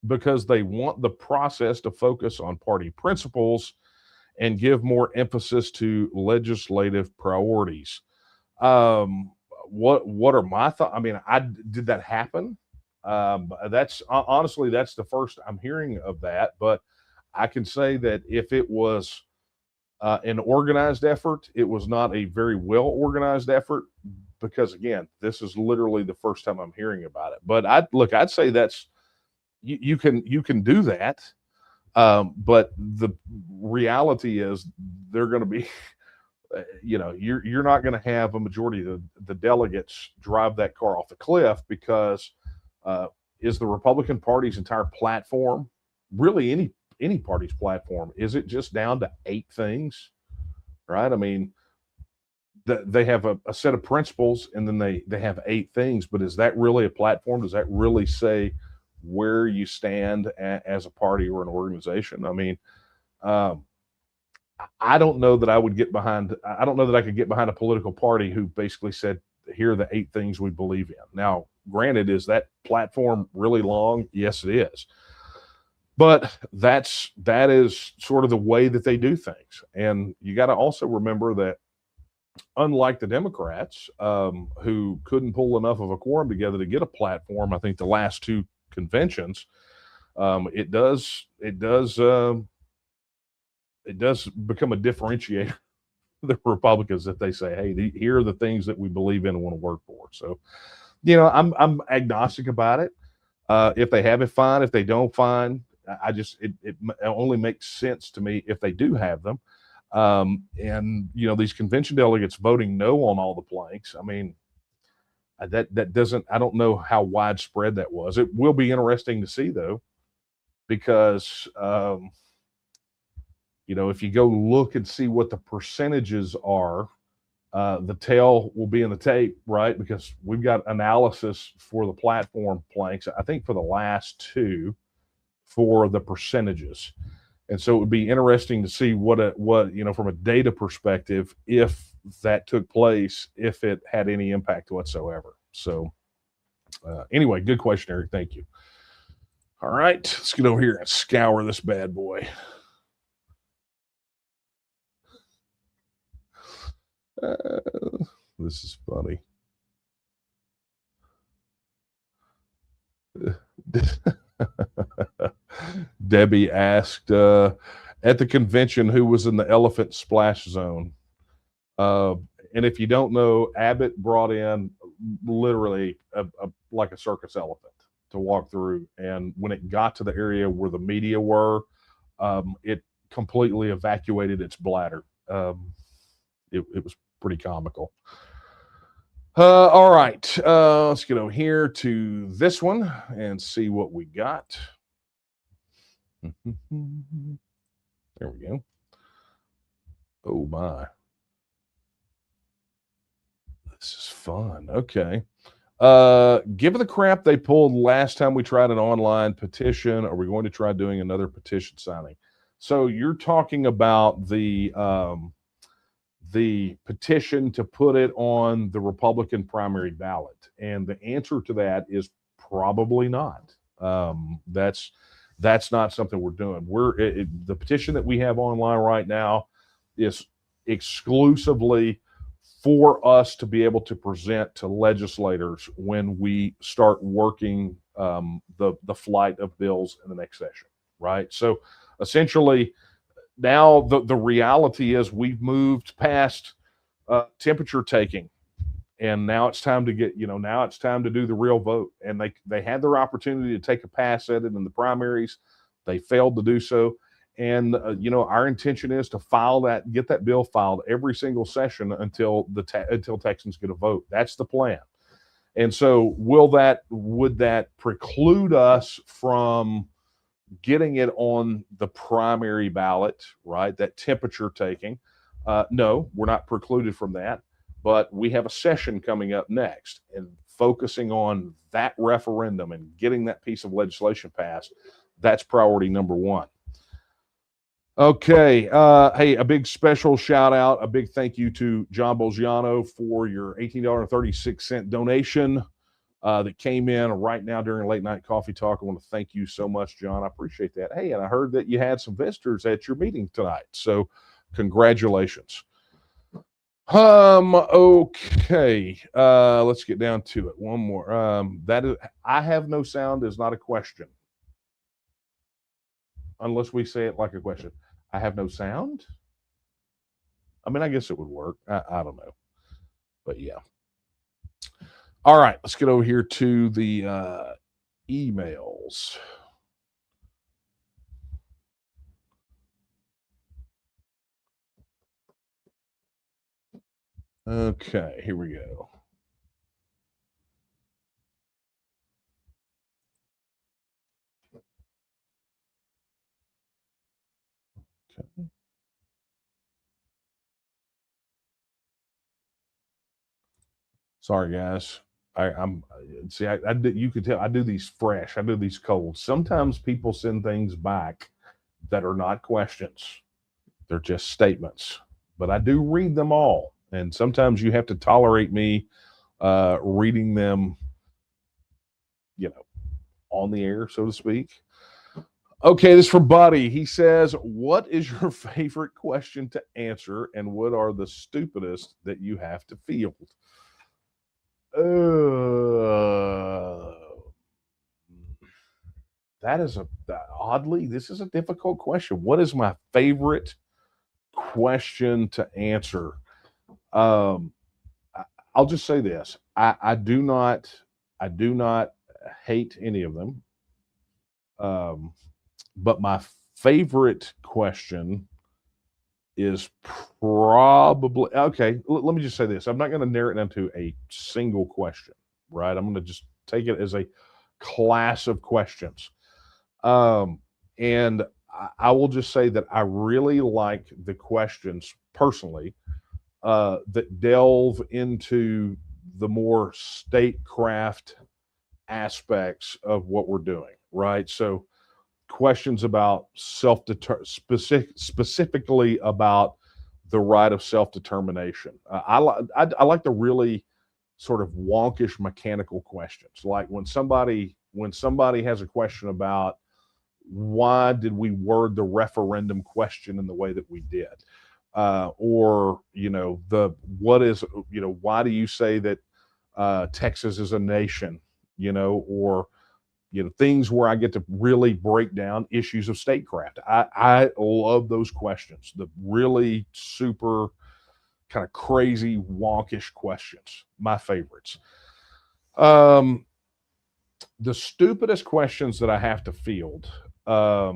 because they want the process to focus on party principles and give more emphasis to legislative priorities? What are my thoughts? I mean, did that happen? That's honestly, that's the first I'm hearing of that, but I can say that if it was an organized effort, it was not a very well organized effort, because again, this is literally the first time I'm hearing about it. But I'd say that's, you can do that. But the reality is they're going to be, you're not going to have a majority of the delegates drive that car off the cliff, because is the Republican Party's entire platform, really any party's platform, is it just down to 8 things, right? I mean, they have a set of principles, and then they have 8 things. But is that really a platform? Does that really say where you stand as a party or an organization? I mean, um, I don't know that I would get behind. I don't know that I could get behind a political party who basically said, "Here are the 8 things we believe in." Now, granted, is that platform really long? Yes, it is. But that is sort of the way that they do things, and you got to also remember that unlike the Democrats, who couldn't pull enough of a quorum together to get a platform, I think the last 2 conventions, it does become a differentiator for the Republicans that they say, "Hey, here are the things that we believe in and want to work for." So, I'm agnostic about it. If they have it, fine. If they don't, fine. I just it only makes sense to me if they do have them. And these convention delegates voting no on all the planks. I mean, that doesn't. I don't know how widespread that was. It will be interesting to see though, because if you go look and see what the percentages are, the tail will be in the tape, right? Because we've got analysis for the platform planks. I think for the last 2 for the percentages. And so it would be interesting to see what from a data perspective, if that took place, if it had any impact whatsoever. So anyway, good question, Eric. Thank you. All right, let's get over here and scour this bad boy. This is funny. Debbie asked at the convention who was in the elephant splash zone. And if you don't know, Abbott brought in literally like a circus elephant to walk through. And when it got to the area where the media were, it completely evacuated its bladder. It was pretty comical. All right, let's get over here to this one and see what we got. There we go. Oh my. This is fun. Okay. Given the crap they pulled last time we tried an online petition, are we going to try doing another petition signing? So you're talking about the petition to put it on the Republican primary ballot, and the answer to that is probably not. That's not something we're doing. The petition that we have online right now is exclusively for us to be able to present to legislators when we start working the flight of bills in the next session, right? So essentially, now the reality is we've moved past temperature taking, and now it's time to now it's time to do the real vote. And they had their opportunity to take a pass at it in the primaries. They failed to do so. And our intention is to get that bill filed every single session until Texans get a vote. That's the plan. And so would that preclude us from getting it on the primary ballot, right? That temperature taking. No, we're not precluded from that, but we have a session coming up next, and focusing on that referendum and getting that piece of legislation passed. That's priority number 1. Okay. Hey, a big special shout out, a big thank you to John Bolgiano for your $18.36 donation that came in right now during Late Night Coffee Talk. I want to thank you so much, John. I appreciate that. Hey, and I heard that you had some visitors at your meeting tonight, so congratulations. Okay. Let's get down to it. One more. That is, I have no sound is not a question. Unless we say it like a question. I have no sound? I mean, I guess it would work. I don't know. But yeah. All right, let's get over here to the emails. Okay, here we go. Okay. Sorry, guys. I'm see. You could tell I do these fresh. I do these cold. Sometimes people send things back that are not questions. They're just statements. But I do read them all, and sometimes you have to tolerate me reading them, on the air, so to speak. Okay, this is from Buddy. He says, "What is your favorite question to answer, and what are the stupidest that you have to field?" Uh, that is oddly, this is a difficult question. What is my favorite question to answer? Um, I'll just say this: I do not hate any of them. Um, but my favorite question is probably okay. Let me just say this: I'm not going to narrow it down to a single question, right? I'm going to just take it as a class of questions. And I will just say that I really like the questions personally that delve into the more statecraft aspects of what we're doing, right? So questions about specifically about the right of self-determination. I like the really sort of wonkish mechanical questions, like when somebody has a question about why did we word the referendum question in the way that we did, or the what is why do you say that Texas is a nation, or things where I get to really break down issues of statecraft. I love those questions, the really super kind of crazy wonkish questions, my favorites. The stupidest questions that I have to field are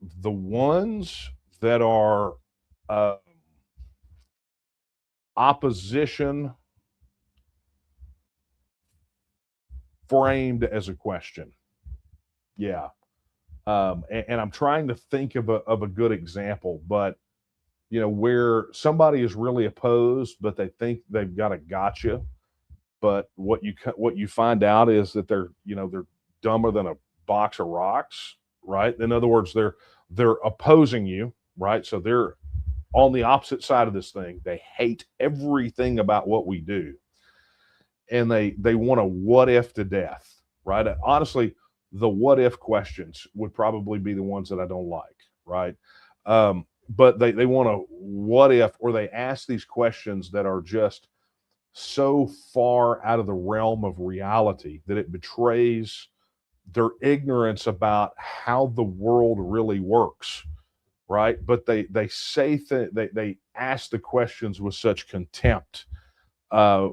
the ones that are opposition framed as a question. Yeah. And I'm trying to think of a good example, but where somebody is really opposed, but they think they've got a gotcha. But what you find out is that they're dumber than a box of rocks, right? In other words, they're opposing you, right? So they're on the opposite side of this thing. They hate everything about what we do, and they want to what if to death, right? Honestly, the what if questions would probably be the ones that I don't like, right? But they want to what if, or they ask these questions that are just so far out of the realm of reality that it betrays their ignorance about how the world really works, right? But they say they ask the questions with such contempt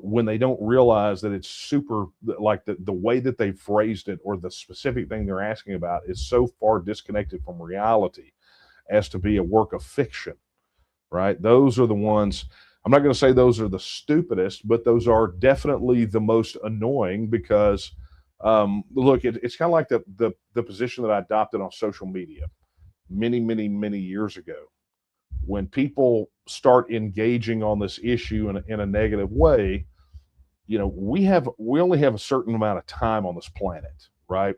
when they don't realize that it's super, like the way that they phrased it or the specific thing they're asking about is so far disconnected from reality as to be a work of fiction, right? Those are the ones. I'm not going to say those are the stupidest, but those are definitely the most annoying because look, it's kind of like the position that I adopted on social media many years ago. When people start engaging on this issue in a negative way, we only have a certain amount of time on this planet, right?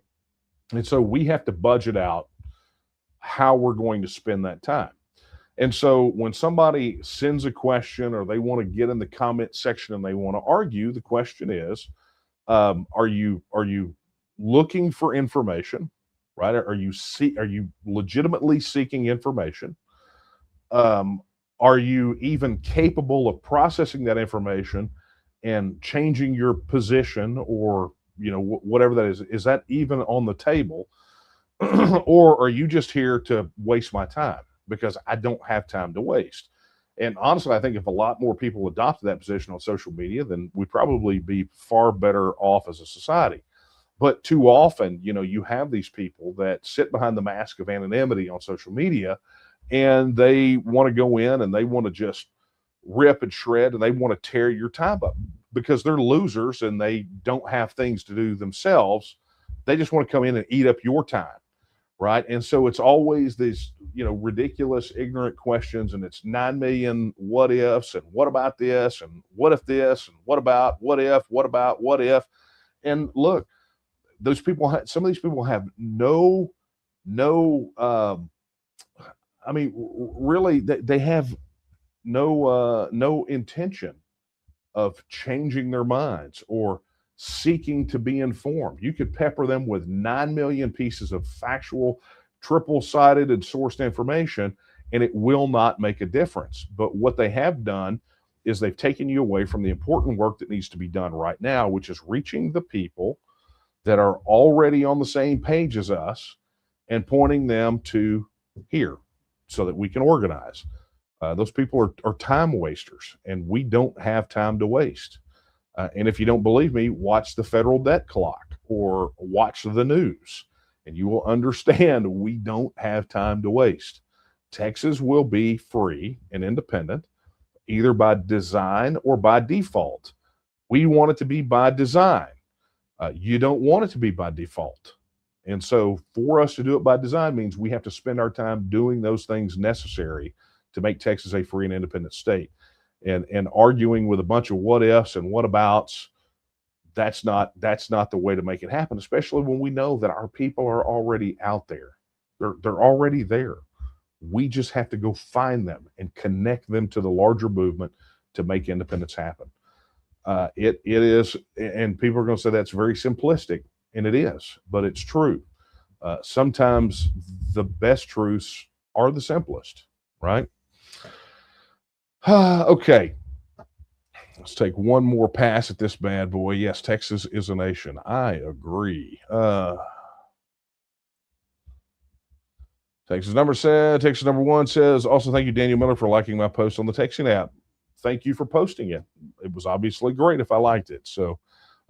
And so we have to budget out how we're going to spend that time. And so when somebody sends a question or they want to get in the comment section and they want to argue, the question is, are you looking for information, right? Are you legitimately seeking information? Are you even capable of processing that information and changing your position, or whatever that is? Is that even on the table? Or are you just here to waste my time because I don't have time to waste? And honestly, I think if a lot more people adopted that position on social media, then we'd probably be far better off as a society. But too often, you have these people that sit behind the mask of anonymity on social media, and they want to go in and they want to just rip and shred and they want to tear your time up because they're losers and they don't have things to do themselves. They just want to come in and eat up your time, right? And so it's always these, ridiculous, ignorant questions, and it's 9 million what ifs, and what about this, and what if this, and what about what if, what about what if. And look, some of these people have no I mean, really, they have no intention of changing their minds or seeking to be informed. You could pepper them with 9 million pieces of factual, triple-sided and sourced information, and it will not make a difference. But what they have done is they've taken you away from the important work that needs to be done right now, which is reaching the people that are already on the same page as us and pointing them to here so that we can organize. Those people are time wasters, and we don't have time to waste. And if you don't believe me, watch the federal debt clock or watch the news, and you will understand we don't have time to waste. Texas will be free and independent, either by design or by default. We want it to be by design. You don't want it to be by default. And so for us to do it by design means we have to spend our time doing those things necessary to make Texas a free and independent state. And arguing with a bunch of what ifs and what abouts, that's not the way to make it happen, especially when we know that our people are already out there. They're already there. We just have to go find them and connect them to the larger movement to make independence happen. It is, and people are going to say that's very simplistic, and it is, but it's true. Sometimes the best truths are the simplest, right? Okay, let's take one more pass at this bad boy. Yes, Texas is a nation. I agree. Texas number one says, also thank you, Daniel Miller, for liking my post on the TEXIT app. Thank you for posting it. It was obviously great if I liked it. So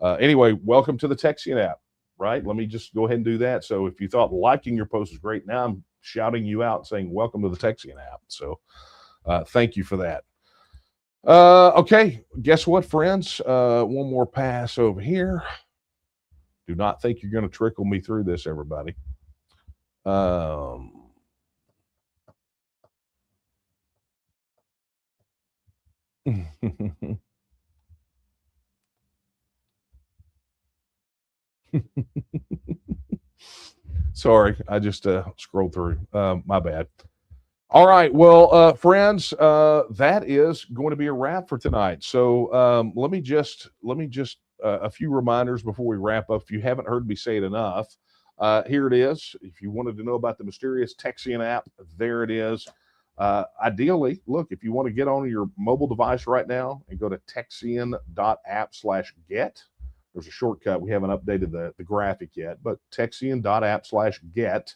anyway, welcome to the TEXIT app, right? Let me just go ahead and do that. So if you thought liking your post was great, now I'm shouting you out saying welcome to the TEXIT app. So thank you for that. Okay, guess what, friends? One more pass over here. Do not think you're going to trickle me through this, everybody. Sorry, I just scrolled through. My bad. All right, well, friends, that is going to be a wrap for tonight. So let me just a few reminders before we wrap up. If you haven't heard me say it enough, here it is. If you wanted to know about the mysterious TEXIT app, there it is. Ideally, look, if you want to get on your mobile device right now and go to texian.app/get, there's a shortcut. We haven't updated the graphic yet, but texian.app/get,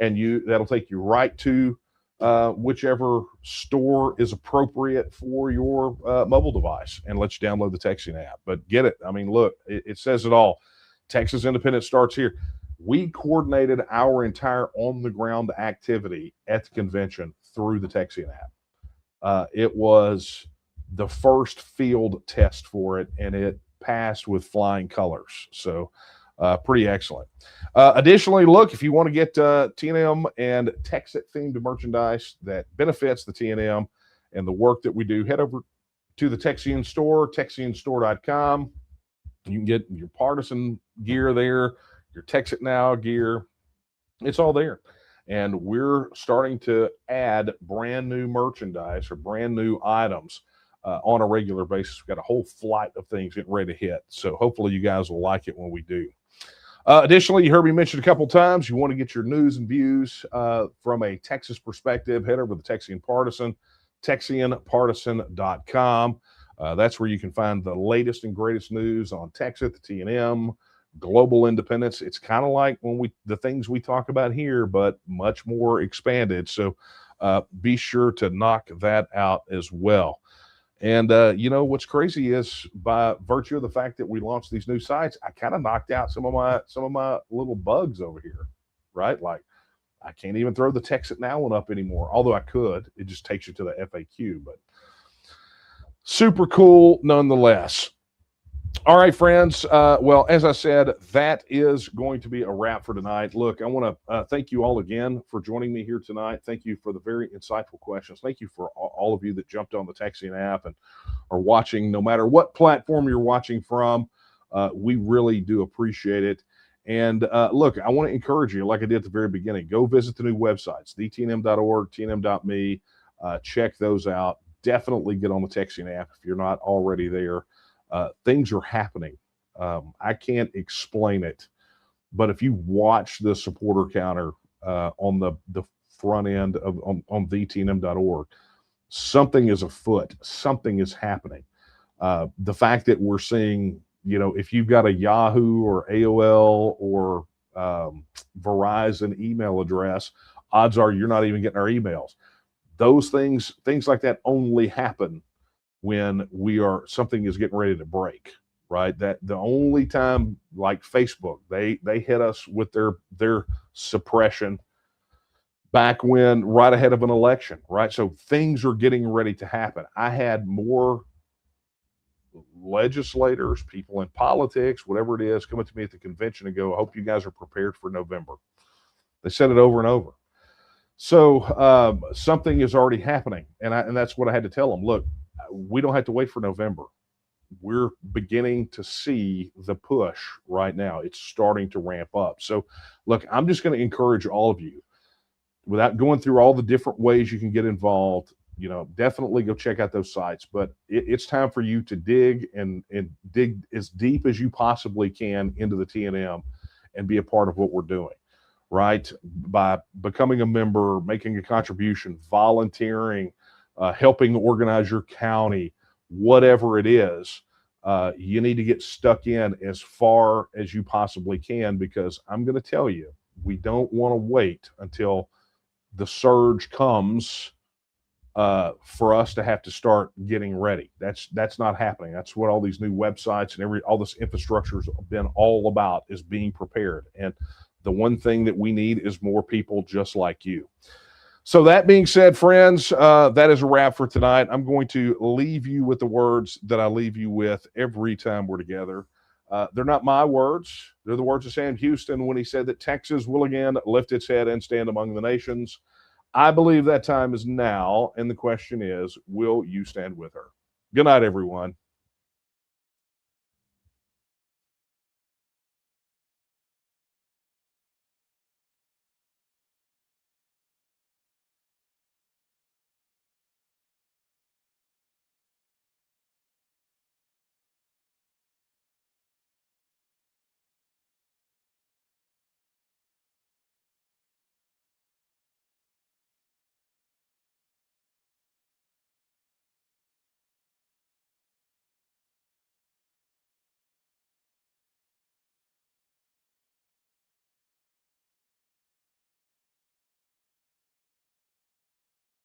and that'll take you right to whichever store is appropriate for your mobile device, and let you download the TEXIT app. But get it. I mean, look, it says it all. Texas independence starts here. We coordinated our entire on-the-ground activity at the convention through the TEXIT app. It was the first field test for it, and it passed with flying colors. So pretty excellent. Additionally, look, if you want to get TNM and TEXIT themed merchandise that benefits the TNM and the work that we do, head over to the TEXIAN store, texianstore.com. You can get your partisan gear there, your TEXIT Now gear. It's all there. And we're starting to add brand new merchandise or brand new items on a regular basis. We've got a whole flight of things getting ready to hit. So hopefully you guys will like it when we do. Additionally, you heard me mention a couple times, you want to get your news and views from a Texas perspective, head over to the Texian Partisan, texianpartisan.com. That's where you can find the latest and greatest news on TEXIT, the TNM, global independence. It's kind of like the things we talk about here, but much more expanded. So be sure to knock that out as well. And what's crazy is, by virtue of the fact that we launched these new sites, I kind of knocked out some of my little bugs over here, right? Like I can't even throw the TEXIT Now one up anymore, although I could. It just takes you to the FAQ, but super cool nonetheless. All right, friends. Well, as I said, that is going to be a wrap for tonight. Look, I want to thank you all again for joining me here tonight. Thank you for the very insightful questions. Thank you for all of you that jumped on the TEXIT app and are watching, no matter what platform you're watching from. We really do appreciate it. And look, I want to encourage you, like I did at the very beginning, go visit the new websites, dtnm.org, tnm.me. Check those out. Definitely get on the TEXIT app if you're not already there. Things are happening. I can't explain it, but if you watch the supporter counter on the front end of on vtnm.org, something is afoot. Something is happening. The fact that we're seeing, if you've got a Yahoo or AOL or Verizon email address, odds are you're not even getting our emails. Those things like that only happen when something is getting ready to break, right? That the only time, like Facebook, they hit us with their suppression back when, right ahead of an election, right? So things are getting ready to happen. I had more legislators, people in politics, whatever it is, coming to me at the convention and go, I hope you guys are prepared for November. They said it over and over. So something is already happening. And that's what I had to tell them. Look, we don't have to wait for November. We're beginning to see the push right now. It's starting to ramp up. So look, I'm just going to encourage all of you, without going through all the different ways you can get involved, definitely go check out those sites. But it's time for you to dig and dig as deep as you possibly can into the TNM and be a part of what we're doing, right? By becoming a member, making a contribution, volunteering, helping organize your county, whatever it is, you need to get stuck in as far as you possibly can, because I'm going to tell you, we don't want to wait until the surge comes for us to have to start getting ready. That's not happening. That's what all these new websites and all this infrastructure has been all about, is being prepared. And the one thing that we need is more people just like you. So that being said, friends, that is a wrap for tonight. I'm going to leave you with the words that I leave you with every time we're together. They're not my words. They're the words of Sam Houston when he said that Texas will again lift its head and stand among the nations. I believe that time is now, and the question is, will you stand with her? Good night, everyone.